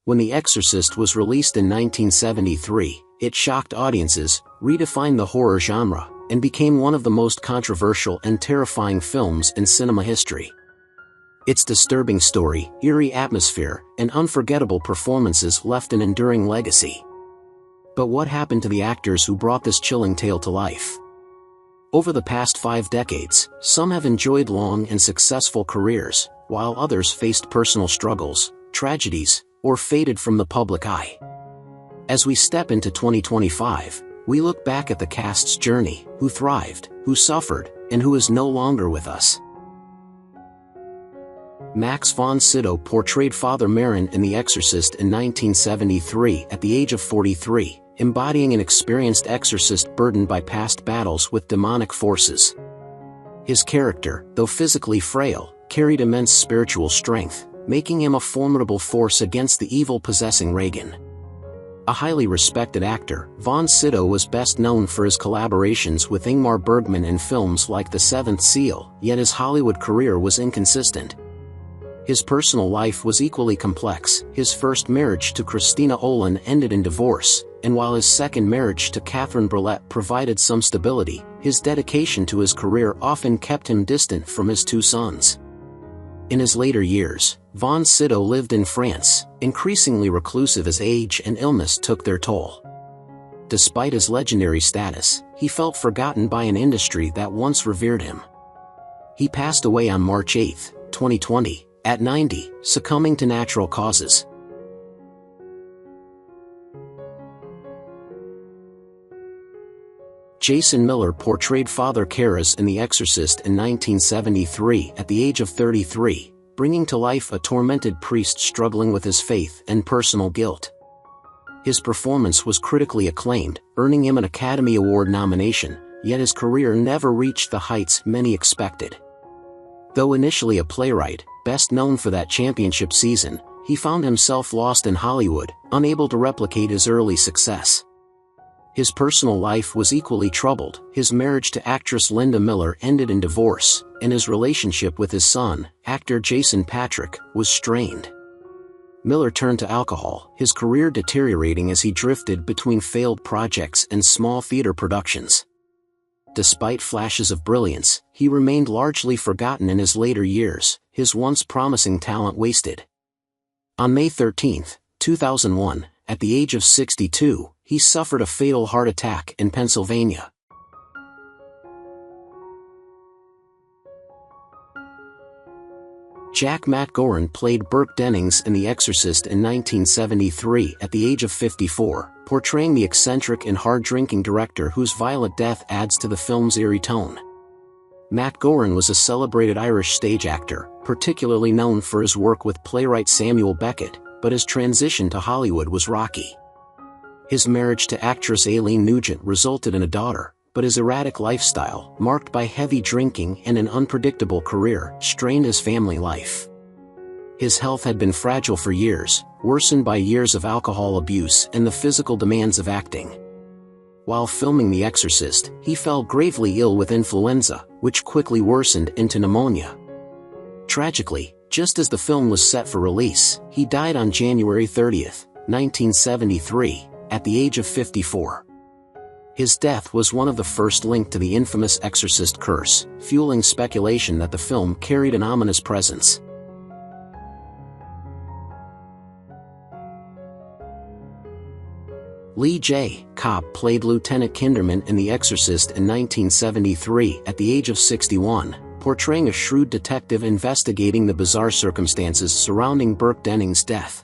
When The Exorcist was released in 1973, it shocked audiences, redefined the horror genre, and became one of the most controversial and terrifying films in cinema history. Its disturbing story, eerie atmosphere, and unforgettable performances left an enduring legacy. But what happened to the actors who brought this chilling tale to life? Over the past 5 decades, some have enjoyed long and successful careers, while others faced personal struggles, tragedies, or faded from the public eye. As we step into 2025, we look back at the cast's journey, who thrived, who suffered, and who is no longer with us. Max von Sydow portrayed Father Merrin in The Exorcist in 1973 at the age of 43, embodying an experienced exorcist burdened by past battles with demonic forces. His character, though physically frail, carried immense spiritual strength, making him a formidable force against the evil possessing Reagan. A highly respected actor, von Sydow was best known for his collaborations with Ingmar Bergman in films like The Seventh Seal, yet his Hollywood career was inconsistent. His personal life was equally complex. His first marriage to Christina Olin ended in divorce, and while his second marriage to Catherine Brelet provided some stability, his dedication to his career often kept him distant from his 2 sons. In his later years, von Sydow lived in France, increasingly reclusive as age and illness took their toll. Despite his legendary status, he felt forgotten by an industry that once revered him. He passed away on March 8, 2020, at 90, succumbing to natural causes. Jason Miller portrayed Father Karras in The Exorcist in 1973 at the age of 33, bringing to life a tormented priest struggling with his faith and personal guilt. His performance was critically acclaimed, earning him an Academy Award nomination, yet his career never reached the heights many expected. Though initially a playwright, best known for that championship season, he found himself lost in Hollywood, unable to replicate his early success. His personal life was equally troubled. His marriage to actress Linda Miller ended in divorce, and his relationship with his son, actor Jason Patric, was strained. Miller turned to alcohol, his career deteriorating as he drifted between failed projects and small theater productions. Despite flashes of brilliance, he remained largely forgotten in his later years, his once promising talent wasted. On May 13, 2001, at the age of 62, he suffered a fatal heart attack in Pennsylvania. Jack Matt Gorin played Burke Dennings in The Exorcist in 1973 at the age of 54, portraying the eccentric and hard-drinking director whose violent death adds to the film's eerie tone. Matt Gorin was a celebrated Irish stage actor, particularly known for his work with playwright Samuel Beckett, but his transition to Hollywood was rocky. His marriage to actress Aileen Nugent resulted in a daughter, but his erratic lifestyle, marked by heavy drinking and an unpredictable career, strained his family life. His health had been fragile for years, worsened by years of alcohol abuse and the physical demands of acting. While filming The Exorcist, he fell gravely ill with influenza, which quickly worsened into pneumonia. Tragically, just as the film was set for release, he died on January 30, 1973, at the age of 54. His death was one of the first linked to the infamous Exorcist curse, fueling speculation that the film carried an ominous presence. Lee J. Cobb played Lieutenant Kinderman in The Exorcist in 1973 at the age of 61, portraying a shrewd detective investigating the bizarre circumstances surrounding Burke Dennings' death.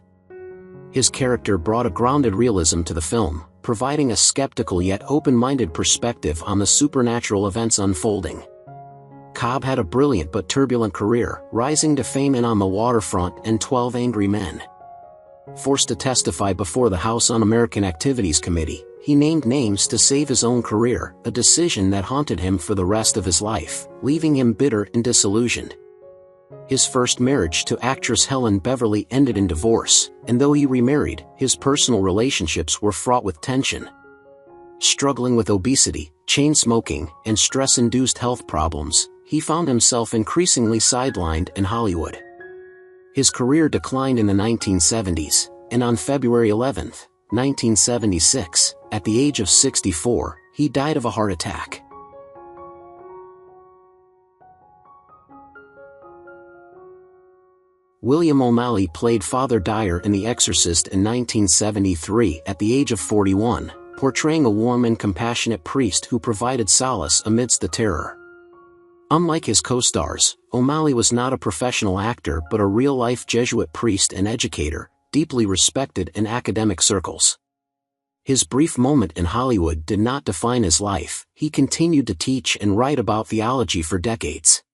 His character brought a grounded realism to the film, providing a skeptical yet open-minded perspective on the supernatural events unfolding. Cobb had a brilliant but turbulent career, rising to fame in On the Waterfront and 12 Angry Men. Forced to testify before the House Un-American Activities Committee, he named names to save his own career, a decision that haunted him for the rest of his life, leaving him bitter and disillusioned. His first marriage to actress Helen Beverly ended in divorce, and though he remarried, his personal relationships were fraught with tension. Struggling with obesity, chain smoking, and stress-induced health problems, he found himself increasingly sidelined in Hollywood. His career declined in the 1970s, and on February 11, 1976, at the age of 64, he died of a heart attack. William O'Malley played Father Dyer in The Exorcist in 1973 at the age of 41, portraying a warm and compassionate priest who provided solace amidst the terror. Unlike his co-stars, O'Malley was not a professional actor but a real-life Jesuit priest and educator, deeply respected in academic circles. His brief moment in Hollywood did not define his life. He continued to teach and write about theology for decades.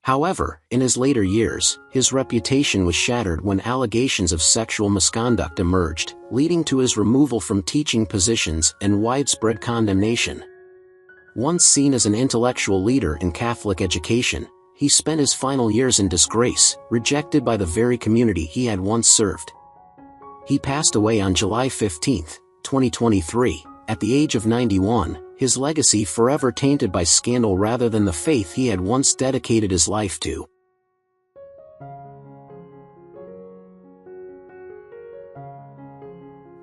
However, in his later years, his reputation was shattered when allegations of sexual misconduct emerged, leading to his removal from teaching positions and widespread condemnation. Once seen as an intellectual leader in Catholic education, he spent his final years in disgrace, rejected by the very community he had once served. He passed away on July 15, 2023, at the age of 91, his legacy forever tainted by scandal rather than the faith he had once dedicated his life to.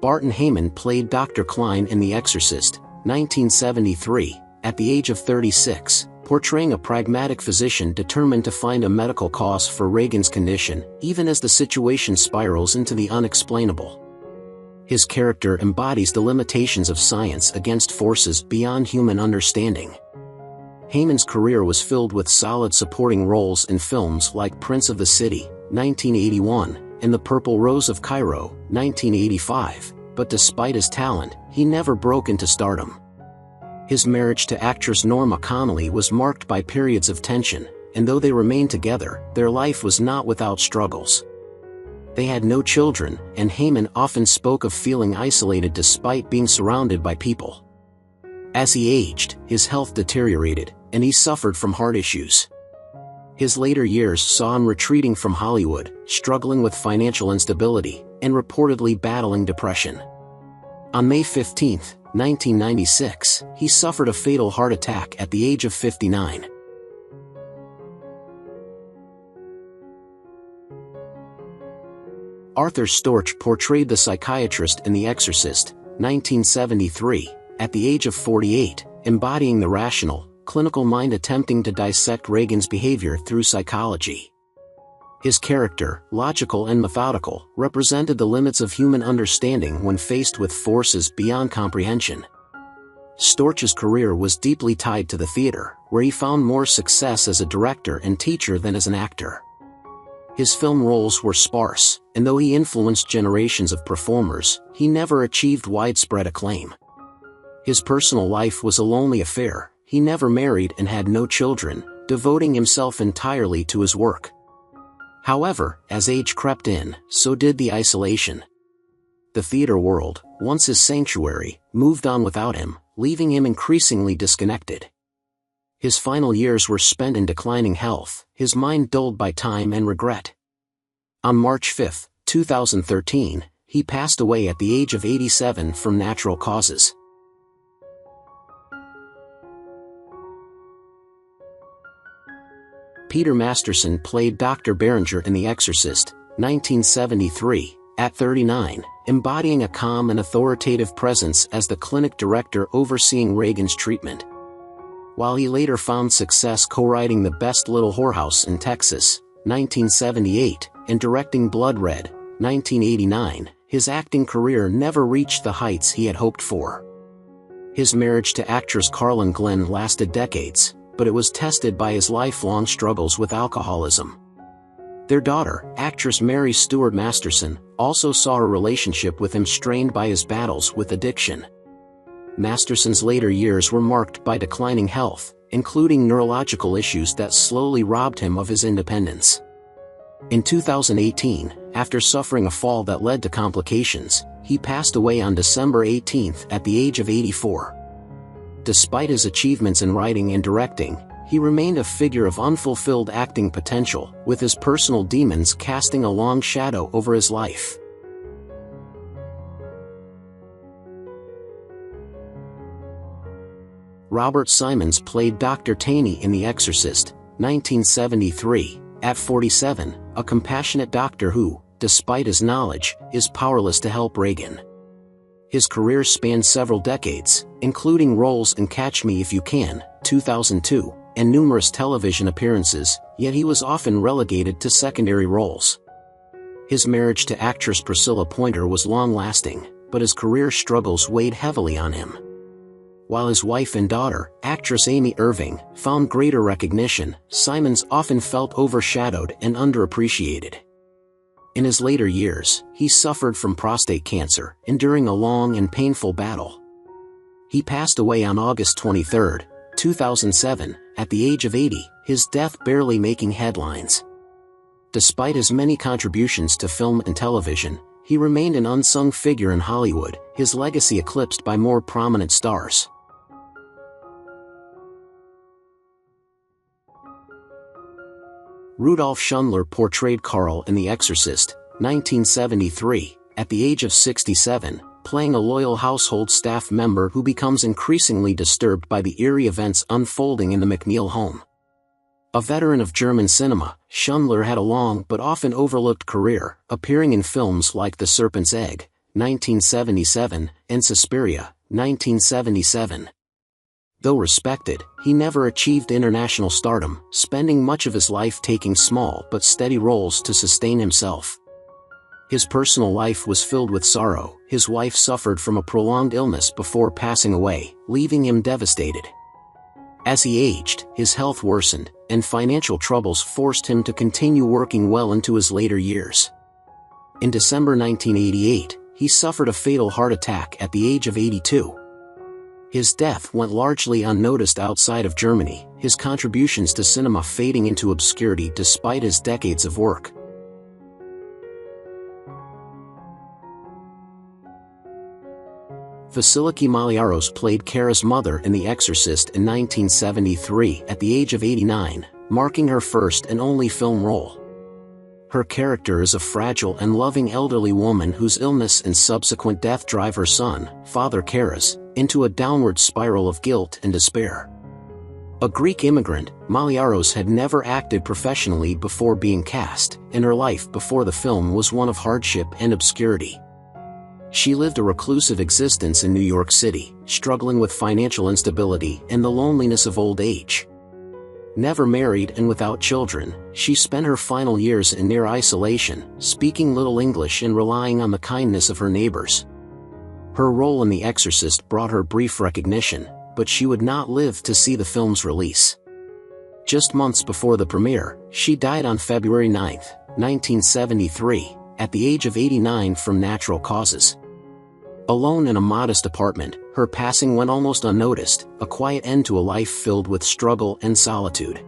Barton Heyman played Dr. Klein in The Exorcist, 1973, at the age of 36, portraying a pragmatic physician determined to find a medical cause for Reagan's condition, even as the situation spirals into the unexplainable. His character embodies the limitations of science against forces beyond human understanding. Heyman's career was filled with solid supporting roles in films like Prince of the City, 1981, and The Purple Rose of Cairo, 1985, but despite his talent, he never broke into stardom. His marriage to actress Norma Connolly was marked by periods of tension, and though they remained together, their life was not without struggles. They had no children, and Heyman often spoke of feeling isolated despite being surrounded by people. As he aged, his health deteriorated, and he suffered from heart issues. His later years saw him retreating from Hollywood, struggling with financial instability, and reportedly battling depression. On May 15, 1996, he suffered a fatal heart attack at the age of 59. Arthur Storch portrayed the psychiatrist in The Exorcist, 1973, at the age of 48, embodying the rational, clinical mind attempting to dissect Reagan's behavior through psychology. His character, logical and methodical, represented the limits of human understanding when faced with forces beyond comprehension. Storch's career was deeply tied to the theater, where he found more success as a director and teacher than as an actor. His film roles were sparse, and though he influenced generations of performers, he never achieved widespread acclaim. His personal life was a lonely affair. He never married and had no children, devoting himself entirely to his work. However, as age crept in, so did the isolation. The theater world, once his sanctuary, moved on without him, leaving him increasingly disconnected. His final years were spent in declining health, his mind dulled by time and regret. On March 5, 2013, he passed away at the age of 87 from natural causes. Peter Masterson played Dr. Berenger in The Exorcist, 1973, at 39, embodying a calm and authoritative presence as the clinic director overseeing Reagan's treatment. While he later found success co-writing The Best Little Whorehouse in Texas, 1978, and directing Blood Red, 1989, his acting career never reached the heights he had hoped for. His marriage to actress Carlin Glenn lasted decades, but it was tested by his lifelong struggles with alcoholism. Their daughter, actress Mary Stuart Masterson, also saw her relationship with him strained by his battles with addiction. Masterson's later years were marked by declining health, including neurological issues that slowly robbed him of his independence. In 2018, after suffering a fall that led to complications, he passed away on December 18 at the age of 84. Despite his achievements in writing and directing, he remained a figure of unfulfilled acting potential, with his personal demons casting a long shadow over his life. Robert Simons played Dr. Taney in The Exorcist, 1973, at 47, a compassionate doctor who, despite his knowledge, is powerless to help Regan. His career spanned several decades, including roles in Catch Me If You Can, 2002, and numerous television appearances, yet he was often relegated to secondary roles. His marriage to actress Priscilla Pointer was long-lasting, but his career struggles weighed heavily on him. While his wife and daughter, actress Amy Irving, found greater recognition, Simons often felt overshadowed and underappreciated. In his later years, he suffered from prostate cancer, enduring a long and painful battle. He passed away on August 23, 2007, at the age of 80, his death barely making headlines. Despite his many contributions to film and television, he remained an unsung figure in Hollywood, his legacy eclipsed by more prominent stars. Rudolf Schundler portrayed Karl in The Exorcist, 1973, at the age of 67, playing a loyal household staff member who becomes increasingly disturbed by the eerie events unfolding in the McNeil home. A veteran of German cinema, Schundler had a long but often overlooked career, appearing in films like The Serpent's Egg, 1977, and Suspiria, 1977. Though respected, he never achieved international stardom, spending much of his life taking small but steady roles to sustain himself. His personal life was filled with sorrow. His wife suffered from a prolonged illness before passing away, leaving him devastated. As he aged, his health worsened, and financial troubles forced him to continue working well into his later years. In December 1988, he suffered a fatal heart attack at the age of 82. His death went largely unnoticed outside of Germany, his contributions to cinema fading into obscurity despite his decades of work. Vasiliki Maliaros played Kara's mother in The Exorcist in 1973 at the age of 89, marking her first and only film role. Her character is a fragile and loving elderly woman whose illness and subsequent death drive her son, Father Karras, into a downward spiral of guilt and despair. A Greek immigrant, Maliaros had never acted professionally before being cast, and her life before the film was one of hardship and obscurity. She lived a reclusive existence in New York City, struggling with financial instability and the loneliness of old age. Never married and without children, she spent her final years in near isolation, speaking little English and relying on the kindness of her neighbors. Her role in The Exorcist brought her brief recognition, but she would not live to see the film's release. Just months before the premiere, she died on February 9, 1973, at the age of 89 from natural causes. Alone in a modest apartment, her passing went almost unnoticed, a quiet end to a life filled with struggle and solitude.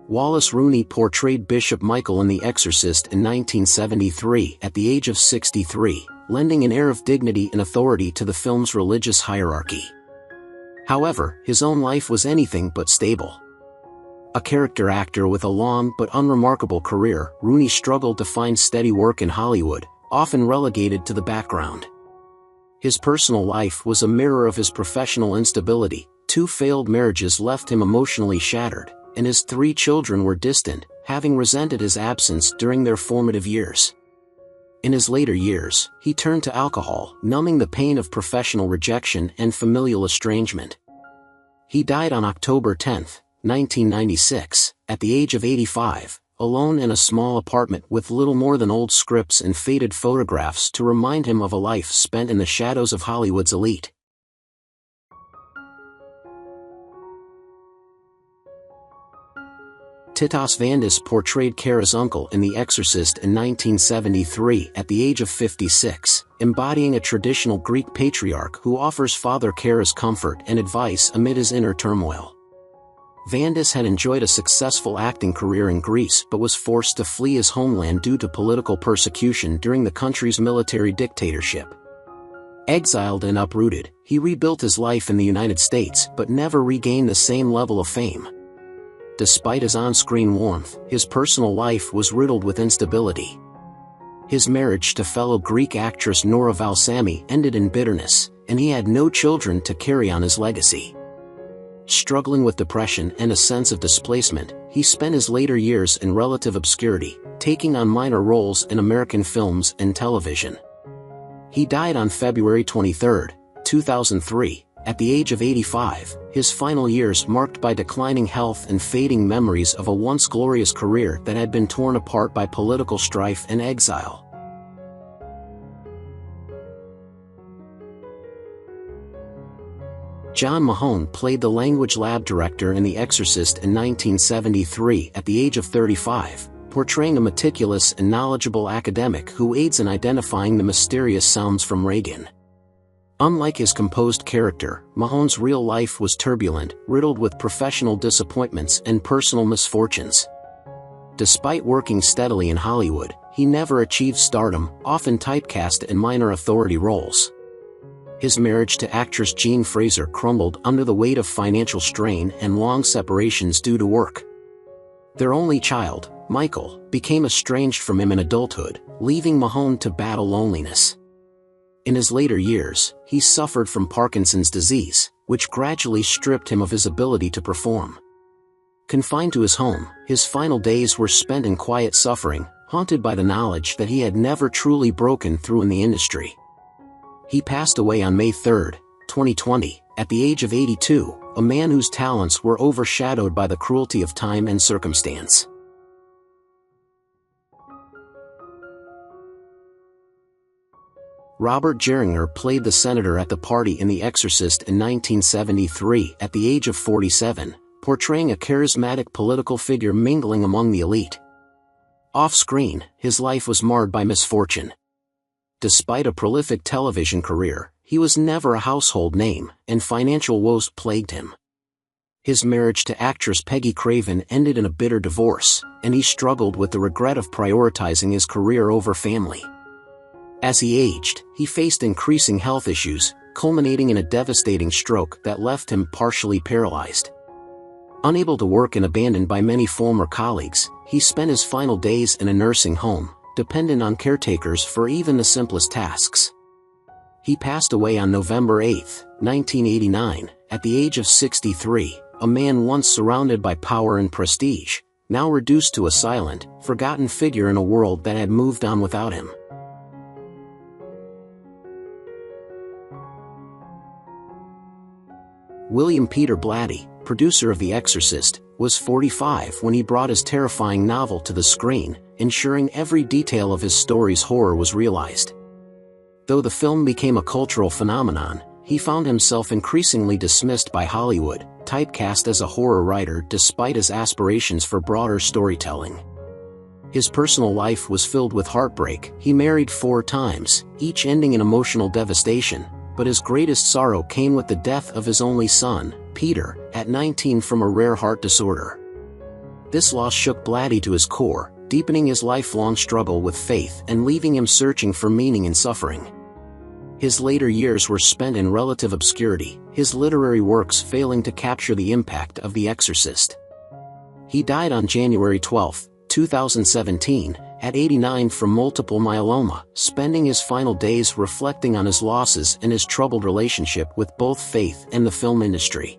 Wallace Rooney portrayed Bishop Michael in The Exorcist in 1973 at the age of 63, lending an air of dignity and authority to the film's religious hierarchy. However, his own life was anything but stable. A character actor with a long but unremarkable career, Rooney struggled to find steady work in Hollywood, often relegated to the background. His personal life was a mirror of his professional instability. 2 failed marriages left him emotionally shattered, and his 3 children were distant, having resented his absence during their formative years. In his later years, he turned to alcohol, numbing the pain of professional rejection and familial estrangement. He died on October 10, 1996, at the age of 85, alone in a small apartment with little more than old scripts and faded photographs to remind him of a life spent in the shadows of Hollywood's elite. Titus Vandis portrayed Kara's uncle in The Exorcist in 1973 at the age of 56, embodying a traditional Greek patriarch who offers Father Kara's comfort and advice amid his inner turmoil. Vandis had enjoyed a successful acting career in Greece but was forced to flee his homeland due to political persecution during the country's military dictatorship. Exiled and uprooted, he rebuilt his life in the United States but never regained the same level of fame. Despite his on-screen warmth, his personal life was riddled with instability. His marriage to fellow Greek actress Nora Valsami ended in bitterness, and he had no children to carry on his legacy. Struggling with depression and a sense of displacement, he spent his later years in relative obscurity, taking on minor roles in American films and television. He died on February 23, 2003, at the age of 85, his final years marked by declining health and fading memories of a once glorious career that had been torn apart by political strife and exile. John Mahone played the language lab director in The Exorcist in 1973 at the age of 35, portraying a meticulous and knowledgeable academic who aids in identifying the mysterious sounds from Reagan. Unlike his composed character, Mahone's real life was turbulent, riddled with professional disappointments and personal misfortunes. Despite working steadily in Hollywood, he never achieved stardom, often typecast in minor authority roles. His marriage to actress Jean Fraser crumbled under the weight of financial strain and long separations due to work. Their only child, Michael, became estranged from him in adulthood, leaving Mahone to battle loneliness. In his later years, he suffered from Parkinson's disease, which gradually stripped him of his ability to perform. Confined to his home, his final days were spent in quiet suffering, haunted by the knowledge that he had never truly broken through in the industry. He passed away on May 3, 2020, at the age of 82, a man whose talents were overshadowed by the cruelty of time and circumstance. Robert Geringer played the senator at the party in The Exorcist in 1973 at the age of 47, portraying a charismatic political figure mingling among the elite. Off-screen, his life was marred by misfortune. Despite a prolific television career, he was never a household name, and financial woes plagued him. His marriage to actress Peggy Craven ended in a bitter divorce, and he struggled with the regret of prioritizing his career over family. As he aged, he faced increasing health issues, culminating in a devastating stroke that left him partially paralyzed. Unable to work and abandoned by many former colleagues, he spent his final days in a nursing home, dependent on caretakers for even the simplest tasks. He passed away on November 8, 1989, at the age of 63, a man once surrounded by power and prestige, now reduced to a silent, forgotten figure in a world that had moved on without him. William Peter Blatty, producer of The Exorcist, was 45 when he brought his terrifying novel to the screen, ensuring every detail of his story's horror was realized. Though the film became a cultural phenomenon, he found himself increasingly dismissed by Hollywood, typecast as a horror writer despite his aspirations for broader storytelling. His personal life was filled with heartbreak. He married 4 times, each ending in emotional devastation, but his greatest sorrow came with the death of his only son, Peter, at 19 from a rare heart disorder. This loss shook Blatty to his core, deepening his lifelong struggle with faith and leaving him searching for meaning in suffering. His later years were spent in relative obscurity, his literary works failing to capture the impact of The Exorcist. He died on January 12, 2017, at 89 from multiple myeloma, spending his final days reflecting on his losses and his troubled relationship with both faith and the film industry.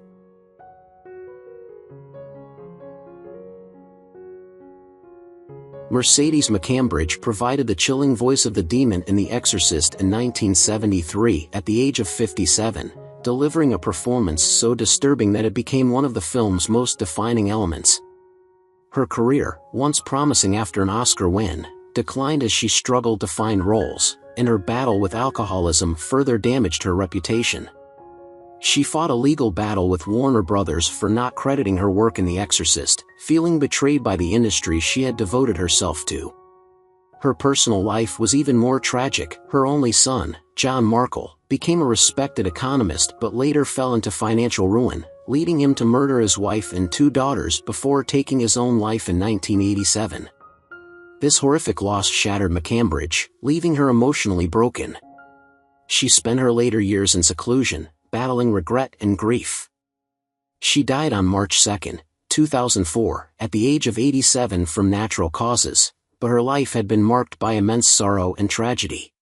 Mercedes McCambridge provided the chilling voice of the demon in The Exorcist in 1973 at the age of 57, delivering a performance so disturbing that it became one of the film's most defining elements. Her career, once promising after an Oscar win, declined as she struggled to find roles, and her battle with alcoholism further damaged her reputation. She fought a legal battle with Warner Brothers for not crediting her work in The Exorcist, feeling betrayed by the industry she had devoted herself to. Her personal life was even more tragic. Her only son, John Markle, became a respected economist but later fell into financial ruin, leading him to murder his wife and 2 daughters before taking his own life in 1987. This horrific loss shattered McCambridge, leaving her emotionally broken. She spent her later years in seclusion, battling regret and grief. She died on March 2, 2004, at the age of 87 from natural causes, but her life had been marked by immense sorrow and tragedy.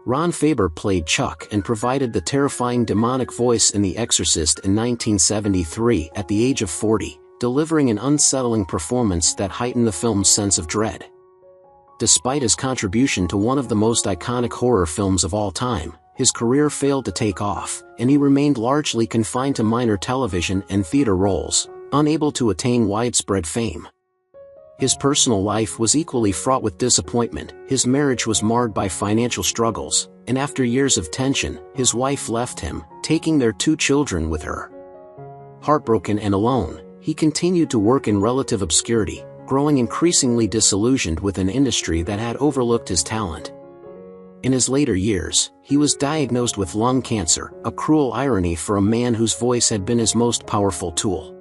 Ron Faber played Chuck and provided the terrifying demonic voice in The Exorcist in 1973 at the age of 40, delivering an unsettling performance that heightened the film's sense of dread. Despite his contribution to one of the most iconic horror films of all time, his career failed to take off, and he remained largely confined to minor television and theater roles, unable to attain widespread fame. His personal life was equally fraught with disappointment. His marriage was marred by financial struggles, and after years of tension, his wife left him, taking their 2 children with her. Heartbroken and alone, he continued to work in relative obscurity, growing increasingly disillusioned with an industry that had overlooked his talent. In his later years, he was diagnosed with lung cancer, a cruel irony for a man whose voice had been his most powerful tool.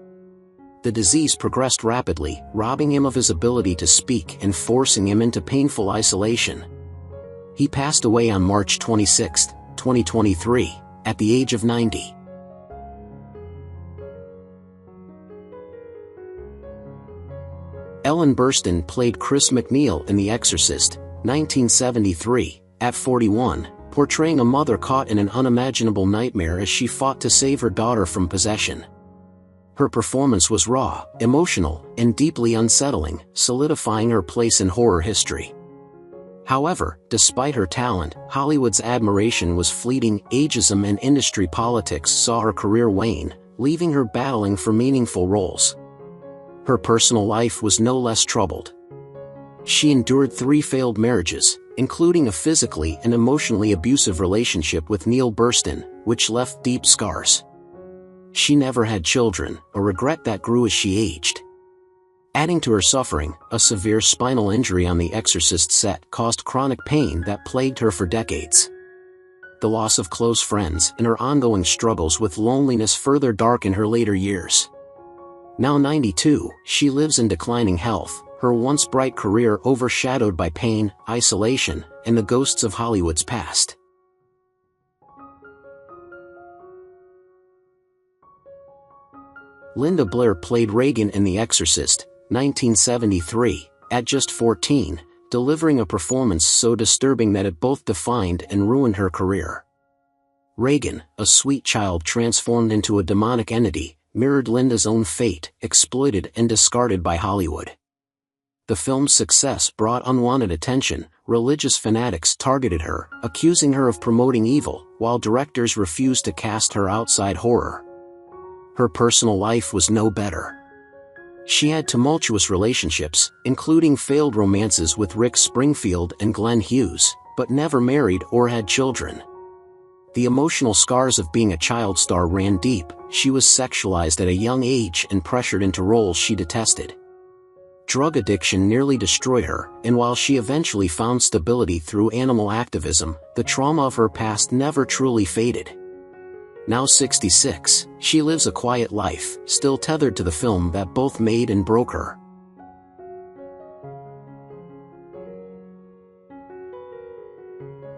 The disease progressed rapidly, robbing him of his ability to speak and forcing him into painful isolation. He passed away on March 26, 2023, at the age of 90. Ellen Burstyn played Chris MacNeil in The Exorcist, 1973, at 41, portraying a mother caught in an unimaginable nightmare as she fought to save her daughter from possession. Her performance was raw, emotional, and deeply unsettling, solidifying her place in horror history. However, despite her talent, Hollywood's admiration was fleeting. Ageism and industry politics saw her career wane, leaving her battling for meaningful roles. Her personal life was no less troubled. She endured 3 failed marriages, including a physically and emotionally abusive relationship with Neil Burstyn, which left deep scars. She never had children, a regret that grew as she aged. Adding to her suffering, a severe spinal injury on the Exorcist set caused chronic pain that plagued her for decades. The loss of close friends and her ongoing struggles with loneliness further darkened her later years. Now 92, she lives in declining health, her once bright career overshadowed by pain, isolation, and the ghosts of Hollywood's past. Linda Blair played Regan in The Exorcist, 1973, at just 14, delivering a performance so disturbing that it both defined and ruined her career. Regan, a sweet child transformed into a demonic entity, mirrored Linda's own fate, exploited and discarded by Hollywood. The film's success brought unwanted attention. Religious fanatics targeted her, accusing her of promoting evil, while directors refused to cast her outside horror. Her personal life was no better. She had tumultuous relationships, including failed romances with Rick Springfield and Glenn Hughes, but never married or had children. The emotional scars of being a child star ran deep. She was sexualized at a young age and pressured into roles she detested. Drug addiction nearly destroyed her, and while she eventually found stability through animal activism, the trauma of her past never truly faded. Now 66, she lives a quiet life, still tethered to the film that both made and broke her.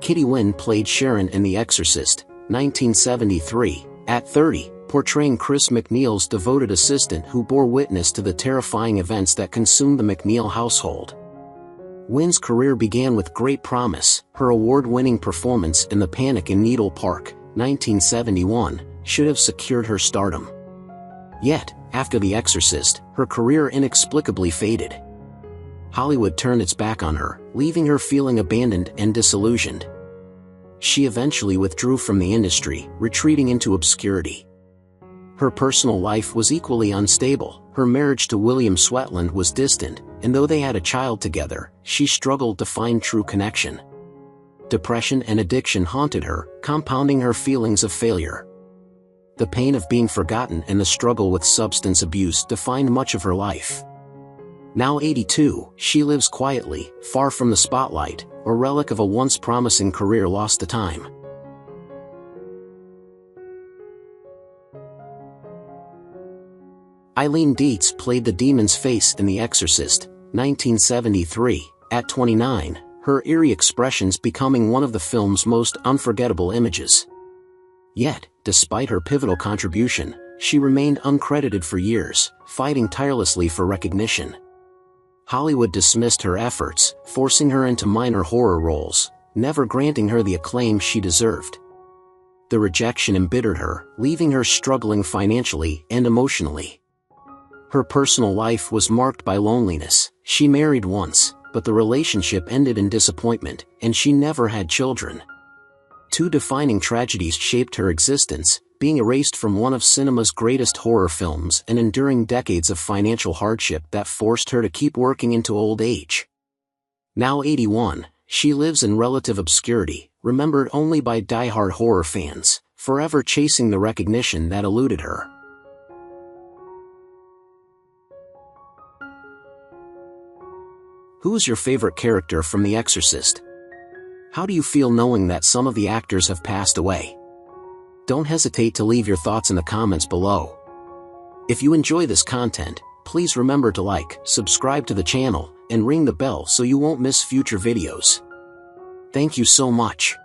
Kitty Wynn played Sharon in The Exorcist, 1973, at 30, portraying Chris MacNeil's devoted assistant who bore witness to the terrifying events that consumed the MacNeil household. Wynn's career began with great promise. Her award-winning performance in The Panic in Needle Park, 1971, should have secured her stardom. Yet, after The Exorcist, her career inexplicably faded. Hollywood turned its back on her, leaving her feeling abandoned and disillusioned. She eventually withdrew from the industry, retreating into obscurity. Her personal life was equally unstable. Her marriage to William Sweatland was distant, and though they had a child together, she struggled to find true connection. Depression and addiction haunted her, compounding her feelings of failure. The pain of being forgotten and the struggle with substance abuse defined much of her life. Now 82, she lives quietly, far from the spotlight, a relic of a once promising career lost to time. Eileen Dietz played the demon's face in The Exorcist, 1973, at 29, her eerie expressions becoming one of the film's most unforgettable images. Yet, despite her pivotal contribution, she remained uncredited for years, fighting tirelessly for recognition. Hollywood dismissed her efforts, forcing her into minor horror roles, never granting her the acclaim she deserved. The rejection embittered her, leaving her struggling financially and emotionally. Her personal life was marked by loneliness. She married once, but the relationship ended in disappointment, and she never had children. Two defining tragedies shaped her existence, being erased from one of cinema's greatest horror films and enduring decades of financial hardship that forced her to keep working into old age. Now 81, she lives in relative obscurity, remembered only by die-hard horror fans, forever chasing the recognition that eluded her. Who's your favorite character from The Exorcist? How do you feel knowing that some of the actors have passed away? Don't hesitate to leave your thoughts in the comments below. If you enjoy this content, please remember to like, subscribe to the channel, and ring the bell so you won't miss future videos. Thank you so much.